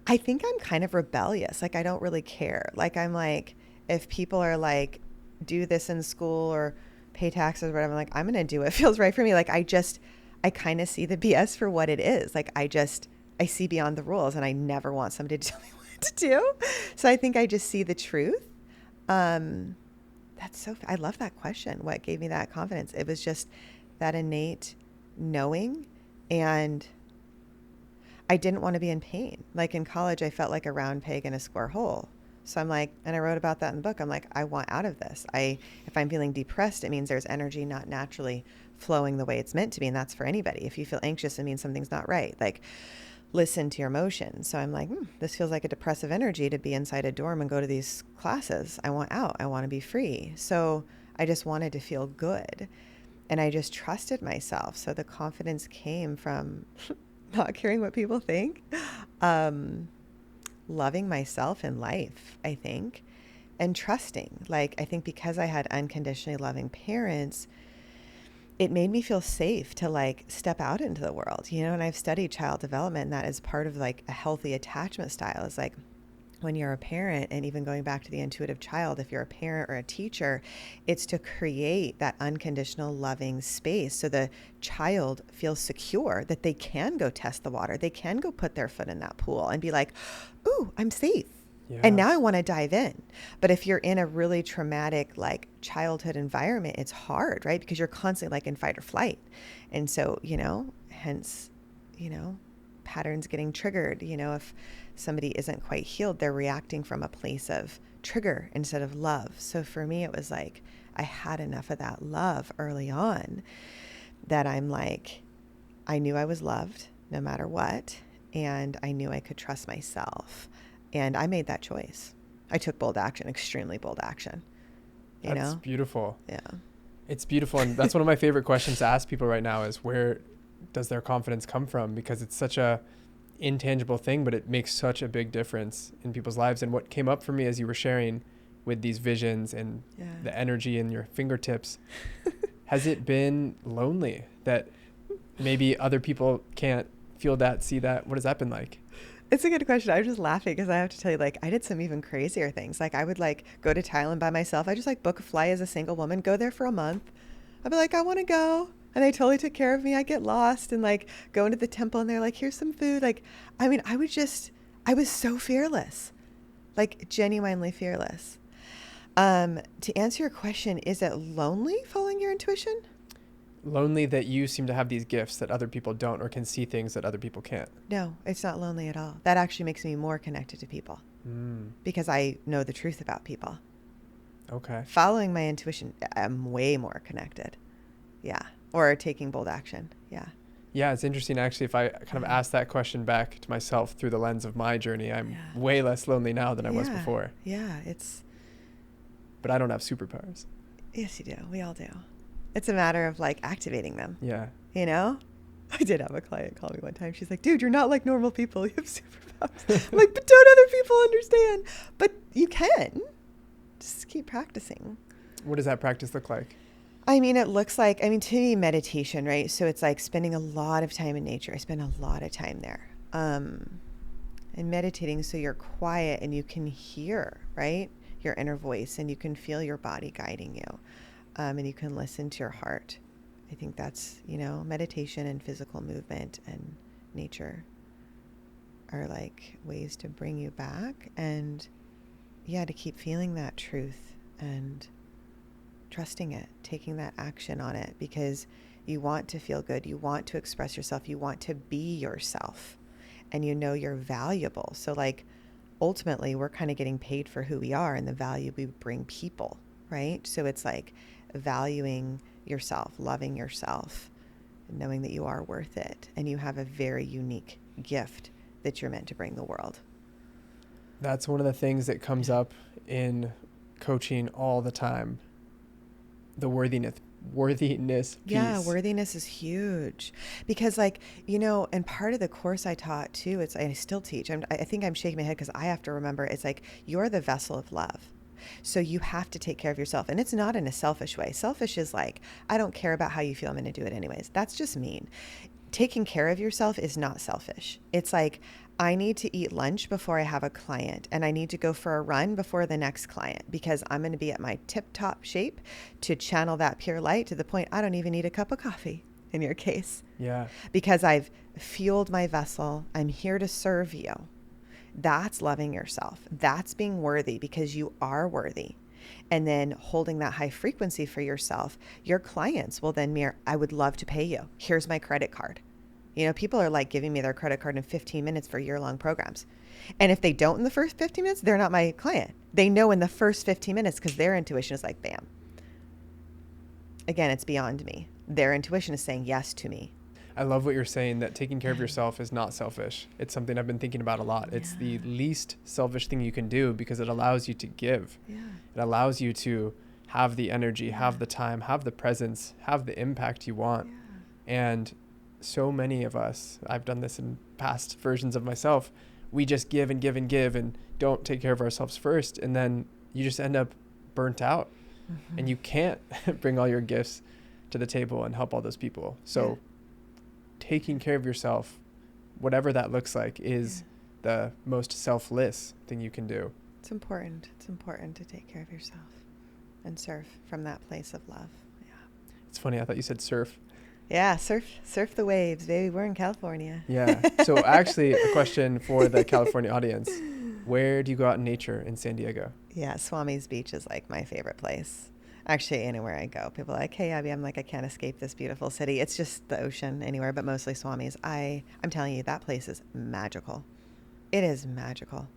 I think I'm kind of rebellious. Like I don't really care. Like I'm like, if people are like, do this in school or pay taxes or whatever, I'm like, I'm going to do what feels right for me. Like I kind of see the BS for what it is. Like I see beyond the rules, and I never want somebody to tell me what to do. So I think I just see the truth. I love that question. What gave me that confidence? It was just that innate knowing, and I didn't want to be in pain. Like in college, I felt like a round peg in a square hole. So I'm like, and I wrote about that in the book. I'm like, I want out of this. If I'm feeling depressed, it means there's energy not naturally flowing the way it's meant to be. And that's for anybody. If you feel anxious, it means something's not right. Like listen to your emotions. So I'm like, this feels like a depressive energy to be inside a dorm and go to these classes. I want out. I want to be free. So I just wanted to feel good. And I just trusted myself. So the confidence came from not caring what people think. Loving myself in life, I think, and trusting. Like, I think because I had unconditionally loving parents, it made me feel safe to like step out into the world, and I've studied child development, and that is part of like a healthy attachment style. Is like when you're a parent, and even going back to the intuitive child, if you're a parent or a teacher, it's to create that unconditional loving space so the child feels secure that they can go test the water. They can go put their foot in that pool and be like, ooh, I'm safe. Yeah. And now I want to dive in. But if you're in a really traumatic like childhood environment, it's hard, right? Because you're constantly like in fight or flight. And so, hence, patterns getting triggered. If somebody isn't quite healed, they're reacting from a place of trigger instead of love. So for me, it was like I had enough of that love early on that I'm like, I knew I was loved no matter what, and I knew I could trust myself, and I made that choice. I took bold action, extremely bold action. you That's know? beautiful. Yeah. It's beautiful. And that's one of my favorite questions to ask people right now is where does their confidence come from? Because it's such a intangible thing, but it makes such a big difference in people's lives. And what came up for me as you were sharing with these visions and the energy in your fingertips, has it been lonely that maybe other people can't feel that, see that? What has that been like? It's a good question. I'm just laughing because I have to tell you, like, I did some even crazier things. Like, I would like go to Thailand by myself. I just like book a flight as a single woman, go there for a month. I'd be like, I want to go. And they totally took care of me. I get lost and like go into the temple and they're like, here's some food. Like, I mean, I was so fearless, like genuinely fearless. To answer your question, is it lonely following your intuition? Lonely that you seem to have these gifts that other people don't, or can see things that other people can't. No, it's not lonely at all. That actually makes me more connected to people because I know the truth about people. Okay. Following my intuition, I'm way more connected. Yeah. Or taking bold action. Yeah. Yeah, it's interesting. Actually, if I kind of ask that question back to myself through the lens of my journey, I'm way less lonely now than I was before. Yeah. But I don't have superpowers. Yes, you do. We all do. It's a matter of like activating them. Yeah. You know? I did have a client call me one time. She's like, dude, you're not like normal people. You have superpowers. I'm like, but don't other people understand? But you can. Just keep practicing. What does that practice look like? I mean, it looks like, to me, meditation, right? So it's like spending a lot of time in nature. I spend a lot of time there. And meditating so you're quiet and you can hear, right? Your inner voice and you can feel your body guiding you. And you can listen to your heart. I think that's, meditation and physical movement and nature are like ways to bring you back and to keep feeling that truth and trusting it, taking that action on it because you want to feel good. You want to express yourself. You want to be yourself and you're valuable. So like ultimately we're kind of getting paid for who we are and the value we bring people, right? So it's like valuing yourself, loving yourself, knowing that you are worth it and you have a very unique gift that you're meant to bring the world. That's one of the things that comes up in coaching all the time. The worthiness piece. Yeah, worthiness is huge because and part of the course I taught too, I still teach. I think I'm shaking my head because I have to remember it's like you're the vessel of love. So you have to take care of yourself. And it's not in a selfish way. Selfish is like, I don't care about how you feel. I'm going to do it anyways. That's just mean. Taking care of yourself is not selfish. It's like, I need to eat lunch before I have a client and I need to go for a run before the next client because I'm going to be at my tip-top shape to channel that pure light to the point I don't even need a cup of coffee in your case. Yeah. Because I've fueled my vessel. I'm here to serve you. That's loving yourself. That's being worthy because you are worthy. And then holding that high frequency for yourself, your clients will then mirror, I would love to pay you. Here's my credit card. People are like giving me their credit card in 15 minutes for year-long programs. And if they don't in the first 15 minutes, they're not my client. They know in the first 15 minutes because their intuition is like, bam. Again, it's beyond me. Their intuition is saying yes to me. I love what you're saying, that taking care of yourself is not selfish. It's something I've been thinking about a lot. It's the least selfish thing you can do because it allows you to give. Yeah. It allows you to have the energy, have the time, have the presence, have the impact you want. Yeah. And so many of us, I've done this in past versions of myself, we just give and give and give and don't take care of ourselves first. And then you just end up burnt out and you can't bring all your gifts to the table and help all those people. So taking care of yourself, whatever that looks like, is the most selfless thing you can do. It's important. It's important to take care of yourself and surf from that place of love. Yeah. It's funny. I thought you said surf. Yeah. Surf the waves, baby. We're in California. Yeah. So actually a question for the California audience. Where do you go out in nature in San Diego? Yeah. Swami's Beach is like my favorite place. Actually, anywhere I go, people are like, hey, Abby, I'm like, I can't escape this beautiful city. It's just the ocean anywhere, but mostly Swami's. I'm telling you, that place is magical. It is magical.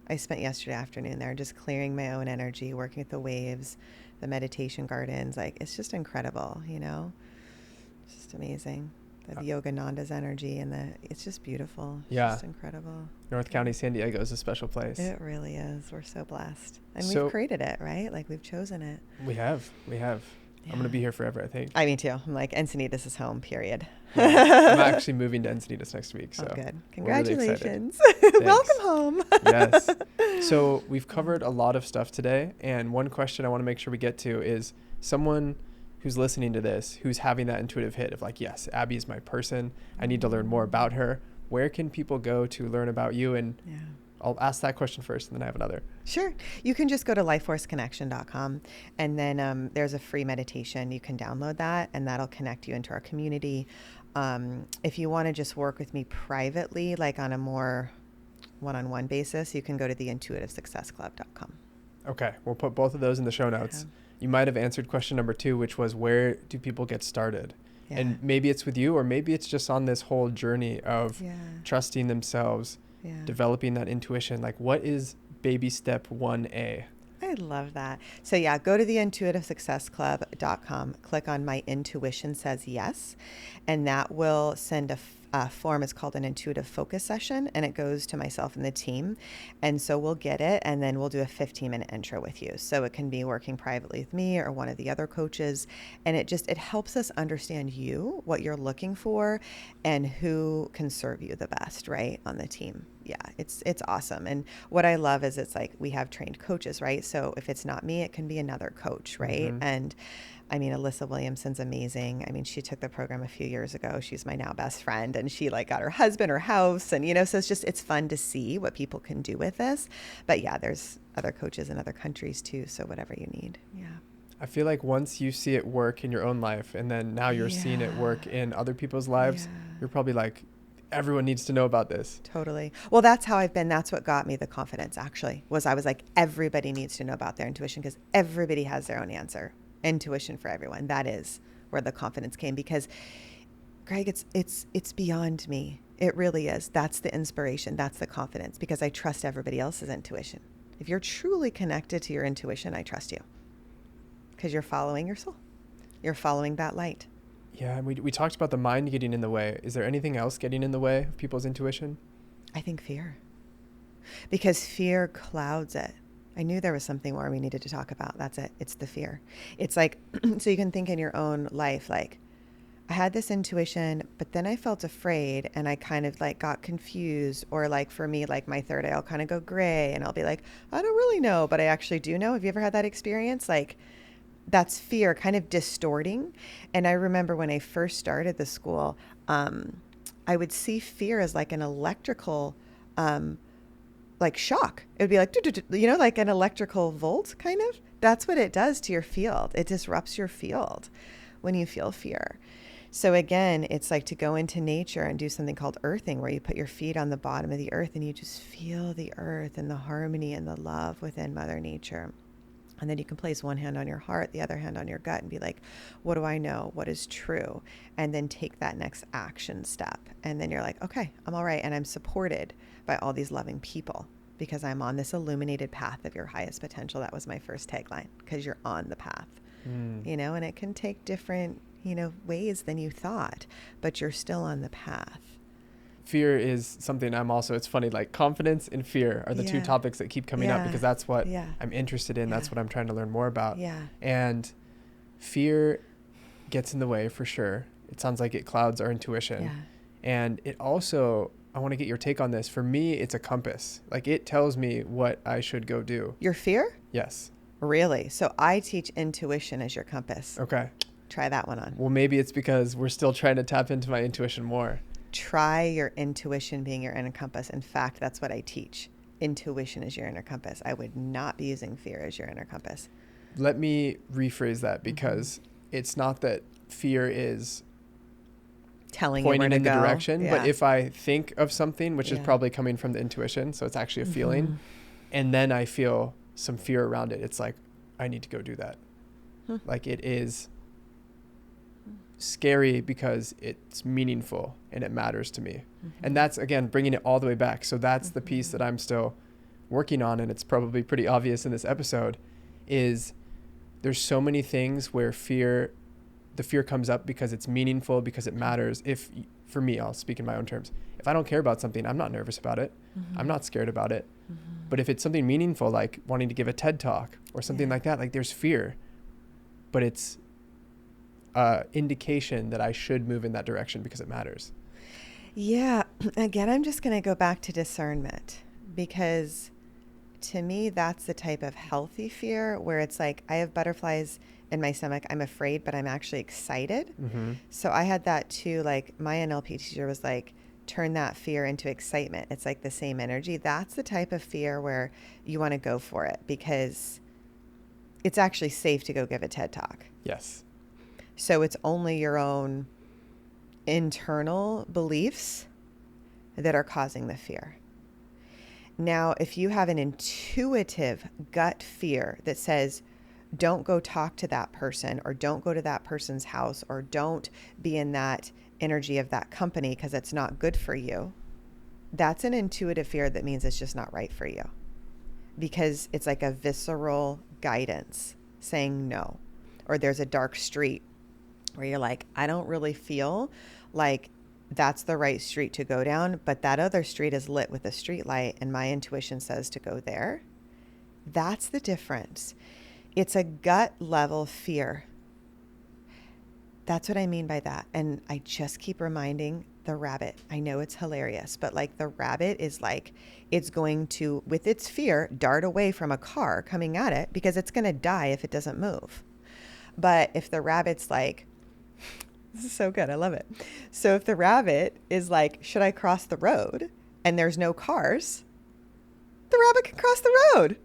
I spent yesterday afternoon there just clearing my own energy, working with the waves, the meditation gardens. Like, it's just incredible, It's just amazing. The Yogananda's energy and it's just beautiful. It's Yeah. just incredible. North County, San Diego is a special place. It really is. We're so blessed. And So- we've created it, right? Like we've chosen it. We have. I'm going to be here forever, I think. Me too. I'm like, Encinitas is home, period. Yeah. I'm actually moving to Encinitas next week. So oh, good. we're really excited. Congratulations. Welcome home. Yes. So we've covered a lot of stuff today. And one question I want to make sure we get to is someone who's listening to this, who's having that intuitive hit of like, yes, Abby is my person. I need to learn more about her. Where can people go to learn about you? And I'll ask that question first, and then I have another. Sure. You can just go to lifeforceconnection.com, and then there's a free meditation. You can download that, and that'll connect you into our community. If you want to just work with me privately, like on a more one-on-one basis, you can go to theintuitivesuccessclub.com. Okay. We'll put both of those in the show notes. You might have answered question number 2, which was, where do people get started? Yeah. And maybe it's with you, or maybe it's just on this whole journey of trusting themselves, developing that intuition. Like, what is baby step 1A? I love that. So go to theintuitivesuccessclub.com, click on My Intuition Says Yes, and that will send a form. It's called an intuitive focus session, and it goes to myself and the team. And so we'll get it, and then we'll do a 15-minute intro with you. So it can be working privately with me or one of the other coaches. And it helps us understand you, what you're looking for, and who can serve you the best, right, on the team. Yeah, it's awesome. And what I love is it's like we have trained coaches, right? So if it's not me, it can be another coach, right? Mm-hmm. And I mean, Alyssa Williamson's amazing. I mean, she took the program a few years ago. She's my now best friend, and she like got her husband her house, and so it's fun to see what people can do with this. But there's other coaches in other countries too. So whatever you need. Yeah. I feel like once you see it work in your own life, and then now you're seeing it work in other people's lives, you're probably like, everyone needs to know about this. Totally. Well, that's how I've been. That's what got me the confidence, actually, I was like, everybody needs to know about their intuition because everybody has their own answer. Intuition for everyone. That is where the confidence came, because Greg, it's beyond me. It really is. That's the inspiration. That's the confidence, because I trust everybody else's intuition. If you're truly connected to your intuition, I trust you because you're following your soul. You're following that light. Yeah, and we talked about the mind getting in the way. Is there anything else getting in the way of people's intuition? I think fear. Because fear clouds it. I knew there was something more we needed to talk about. That's it. It's the fear. It's like, so you can think in your own life, like, I had this intuition, but then I felt afraid and I kind of like got confused, or like for me, like my third eye, I'll kind of go gray and I'll be like, I don't really know, but I actually do know. Have you ever had that experience? Like, that's fear kind of distorting. And I remember when I first started the school, I would see fear as like an electrical, like shock. It would be like, like an electrical volt kind of. That's what it does to your field. It disrupts your field when you feel fear. So again, it's like to go into nature and do something called earthing, where you put your feet on the bottom of the earth and you just feel the earth and the harmony and the love within Mother Nature. And then you can place one hand on your heart, the other hand on your gut, and be like, what do I know? What is true? And then take that next action step. And then you're like, okay, I'm all right. And I'm supported by all these loving people because I'm on this illuminated path of your highest potential. That was my first tagline, because you're on the path, and it can take different, ways than you thought, but you're still on the path. Fear is something it's funny, like confidence and fear are the two topics that keep coming up, because that's what I'm interested in. That's what I'm trying to learn more about. And fear gets in the way for sure. It sounds like it clouds our intuition. And it also, I want to get your take on this. For me, it's a compass. Like, it tells me what I should go do. Your fear? Yes. Really? So I teach intuition as your compass. Okay. Try that one on. Well, maybe it's because we're still trying to tap into my intuition more. Try your intuition being your inner compass. In fact, that's what I teach. Intuition is your inner compass. I would not be using fear as your inner compass. Let me rephrase that, because it's not that fear is telling pointing you in the go. direction, but if I think of something, which is probably coming from the intuition, so it's actually a feeling, and then I feel some fear around it, it's like, I need to go do that. Like, it is scary because it's meaningful and it matters to me. And that's, again, bringing it all the way back. So that's the piece that I'm still working on, and it's probably pretty obvious in this episode, is there's so many things where fear the fear comes up because it's meaningful, because it matters. For me, I'll speak in my own terms. If I don't care about something, I'm not nervous about it. I'm not scared about it. But if it's something meaningful, like wanting to give a TED talk or something like that, like there's fear, but it's indication that I should move in that direction because it matters. Yeah. Again, I'm just going to go back to discernment, because to me, that's the type of healthy fear where it's like, I have butterflies in my stomach. I'm afraid, but I'm actually excited. So I had that too. Like my NLP teacher was like, turn that fear into excitement. It's like the same energy. That's the type of fear where you want to go for it, because it's actually safe to go give a TED talk. Yes. So it's only your own internal beliefs that are causing the fear. Now, if you have an intuitive gut fear that says, don't go talk to that person, or don't go to that person's house, or don't be in that energy of that company because it's not good for you, that's an intuitive fear that means it's just not right for you, because it's like a visceral guidance saying no. Or there's a dark street where you're like, I don't really feel like that's the right street to go down, but that other street is lit with a street light and my intuition says to go there. That's the difference. It's a gut level fear. That's what I mean by that. And I just keep reminding the rabbit. I know it's hilarious, but like the rabbit is like, it's going to, with its fear, dart away from a car coming at it because it's going to die if it doesn't move. But if the rabbit's like, this is so good, I love it. So if the rabbit is like, should I cross the road? And there's no cars, the rabbit can cross the road.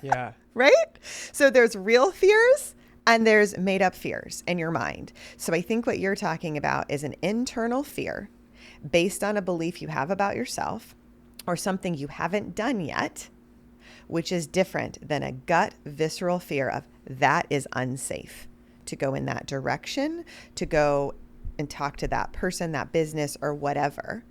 Yeah. Right? So there's real fears and there's made up fears in your mind. So I think what you're talking about is an internal fear based on a belief you have about yourself or something you haven't done yet, which is different than a gut visceral fear of that is unsafe to go in that direction, to go and talk to that person, that business, or whatever.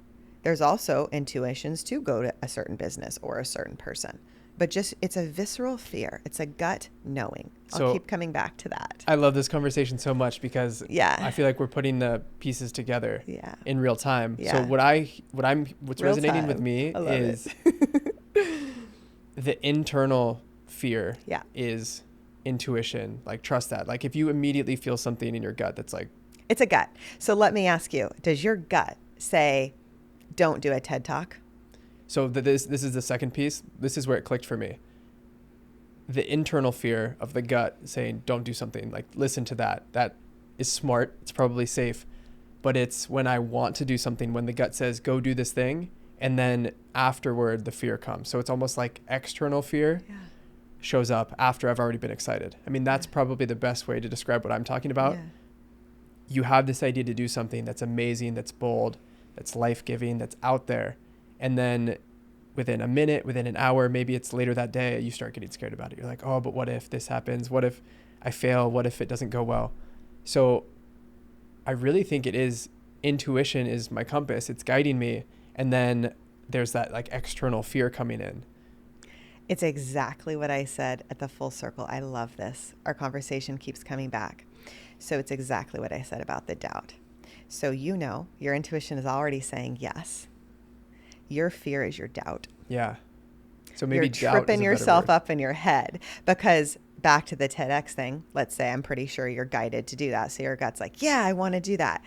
There's also intuitions to go to a certain business or a certain person. But just, it's a visceral fear. It's a gut knowing. I'll keep coming back to that. I love this conversation so much because I feel like we're putting the pieces together in real time. So what's real resonating time with me is the internal fear is intuition. Like, trust that. Like, if you immediately feel something in your gut that's like, it's a gut. So let me ask you, does your gut say, don't do a TED Talk? So this is the second piece. This is where it clicked for me. The internal fear of the gut saying, don't do something, like, listen to that. That is smart. It's probably safe. But it's when I want to do something, when the gut says, go do this thing, and then afterward, the fear comes. So it's almost like external fear shows up after I've already been excited. I mean, that's probably the best way to describe what I'm talking about. Yeah. You have this idea to do something that's amazing, that's bold, that's life-giving, that's out there. And then within a minute, within an hour, maybe it's later that day, you start getting scared about it. You're like, oh, but what if this happens? What if I fail? What if it doesn't go well? So I really think it is, intuition is my compass. It's guiding me. And then there's that like external fear coming in. It's exactly what I said at the full circle. I love this. Our conversation keeps coming back. So it's exactly what I said about the doubt. So your intuition is already saying yes. Your fear is your doubt. Yeah. So maybe you're tripping yourself up in your head, because back to the TEDx thing, let's say I'm pretty sure you're guided to do that. So your gut's like, yeah, I want to do that.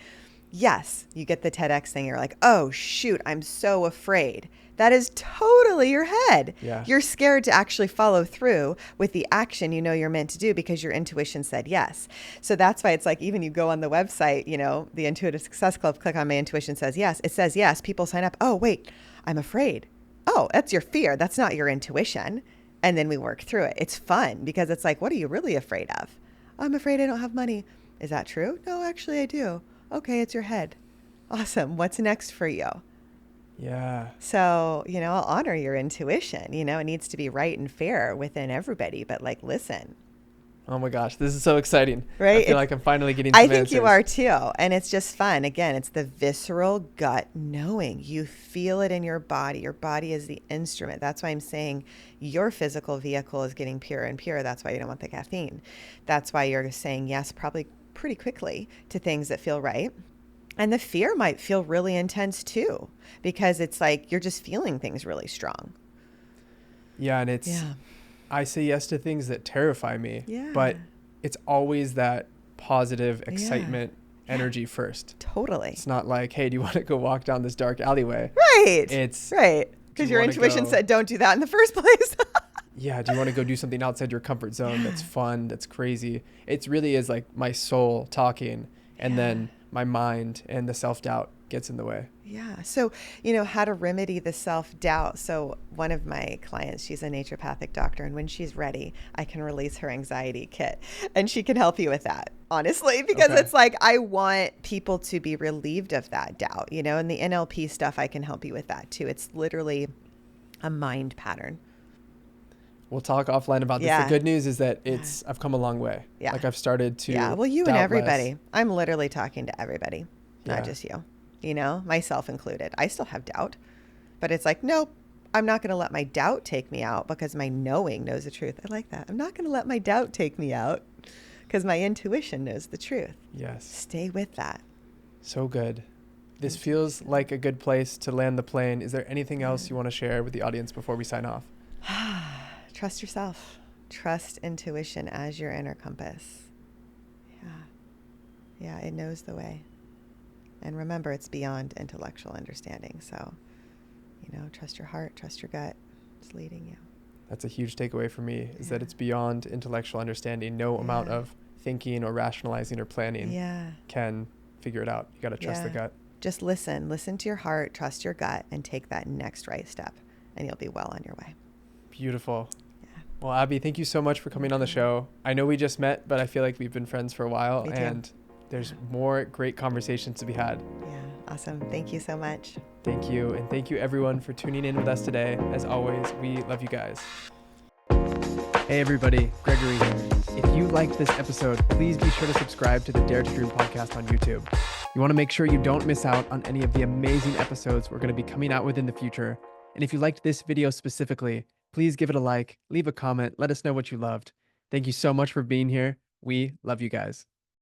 Yes. You get the TEDx thing. You're like, oh shoot, I'm so afraid. That is totally your head. Yeah. You're scared to actually follow through with the action you're meant to do because your intuition said yes. So that's why it's like, even you go on the website, the Intuitive Success Club, click on my intuition says yes. It says yes. People sign up. Oh, wait, I'm afraid. Oh, that's your fear. That's not your intuition. And then we work through it. It's fun because it's like, what are you really afraid of? I'm afraid I don't have money. Is that true? No, actually I do. Okay, it's your head. Awesome. What's next for you? Yeah. So, I'll honor your intuition. It needs to be right and fair within everybody, but like, listen. Oh my gosh, this is so exciting. Right? I feel like I'm finally getting some answers. answers. You are too. And it's just fun. Again, it's the visceral gut knowing. You feel it in your body. Your body is the instrument. That's why I'm saying your physical vehicle is getting purer and purer. That's why you don't want the caffeine. That's why you're saying yes, probably pretty quickly to things that feel right. And the fear might feel really intense too, because it's like you're just feeling things really strong. Yeah. And Yeah. I say yes to things that terrify me, Yeah. but it's always that positive Yeah. excitement energy first. Totally. It's not like, hey, do you want to go walk down this dark alleyway? Right. It's right. do Because you your wanna intuition go- said don't do that in the first place. Yeah, do you want to go do something outside your comfort zone that's fun, that's crazy? It really is like my soul talking, and then my mind and the self-doubt gets in the way. Yeah. So, how to remedy the self-doubt. So one of my clients, she's a naturopathic doctor, and when she's ready, I can release her anxiety kit, and she can help you with that, honestly, because Okay. it's like, I want people to be relieved of that doubt, and the NLP stuff, I can help you with that too. It's literally a mind pattern. We'll talk offline about this. Yeah. The good news is that I've come a long way. Yeah. Like I've started to Yeah. Well, you and doubt everybody. less. I'm literally talking to everybody, Yeah. not just you, myself included. I still have doubt, but it's like, nope, I'm not going to let my doubt take me out because my knowing knows the truth. I like that. I'm not going to let my doubt take me out because my intuition knows the truth. Yes. Stay with that. So good. This feels like a good place to land the plane. Is there anything else you want to share with the audience before we sign off? Trust yourself. Trust intuition as your inner compass. Yeah. Yeah, it knows the way. And remember, it's beyond intellectual understanding. So, trust your heart, trust your gut. It's leading you. That's a huge takeaway for me, is that it's beyond intellectual understanding. No amount of thinking or rationalizing or planning can figure it out. You got to trust the gut. Just listen to your heart, trust your gut, and take that next right step, and you'll be well on your way. Beautiful. Well, Abby, thank you so much for coming on the show. I know we just met, but I feel like we've been friends for a while, and there's more great conversations to be had. Yeah, awesome. Thank you so much. Thank you. And thank you everyone for tuning in with us today. As always, we love you guys. Hey everybody, Gregory here. If you liked this episode, please be sure to subscribe to the Dare to Dream podcast on YouTube. You want to make sure you don't miss out on any of the amazing episodes we're going to be coming out with in the future. And if you liked this video specifically, please give it a like, leave a comment, let us know what you loved. Thank you so much for being here. We love you guys.